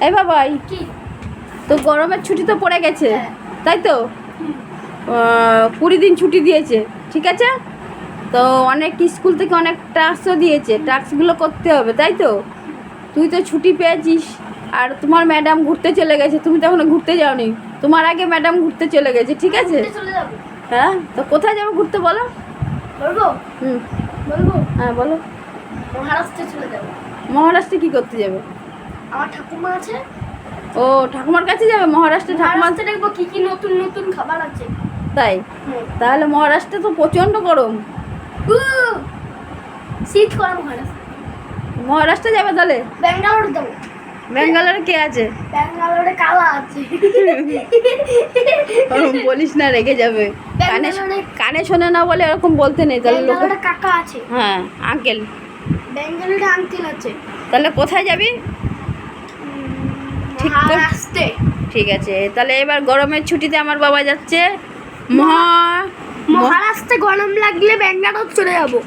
এই বাবাই, কি? তো গরমের ছুটি তো পড়ে গেছে, হ্যাঁ। তাই তো? 20 দিন ছুটি দিয়েছে, ঠিক আছে? তো অনেক স্কুল থেকে অনেক টাস্কও দিয়েছে, টাস্কগুলো করতে হবে, তাই তো? তুই তো ছুটি পেয়েছিস, আর তোমার ম্যাডাম ঘুরতে চলে গেছে, তুমি তো এখনো ঘুরতে যাওনি। তোমার আগে ম্যাডাম ঘুরতে চলে গেছে, ঠিক আছে? ঘুরতে চলে যাবো। হ্যাঁ, তো কোথায় যাবো ঘুরতে বলো? বলবো? হুম, বলবো? হ্যাঁ বলো। মহারাষ্ট্রে চলে যাবো। মহারাষ্ট্রে কি করতে যাবে? আমার ঠাকুমা আছে। ও, ঠাকুমার কাছে যাবে মহারাষ্ট্রে? ঠাকুমা, মহারাষ্ট্রে দেখবো কি কি নতুন নতুন খাবার আছে। তাই? তাহলে মহারাষ্ট্রে তো প্রচণ্ড গরম। শীত করে মহারাষ্ট্র। মহারাষ্ট্রে যাবে তাহলে? ব্যাঙ্গালোর যাবো। ব্যাঙ্গালোরে কে আছে? ব্যাঙ্গালোরে কালা আছে। ওরকম বলিস না, রেগে যাবে। কানে কানে শোনে না বলে এরকম বলতে নেই, তাহলে লোকে। ব্যাঙ্গালোরে কাকা আছে। হ্যাঁ, আঙ্কেল। ব্যাঙ্গালোরে আঙ্কেল আছে। তাহলে কোথায় যাবি? ঠিক কর। মহারাষ্ট্রে। ঠিক আছে, তাহলে এবার গরমের ছুটিতে আমার বাবা যাচ্ছে মহারাষ্ট্রে গরম লাগলে ব্যাঙ্গালোর চলে যাবো।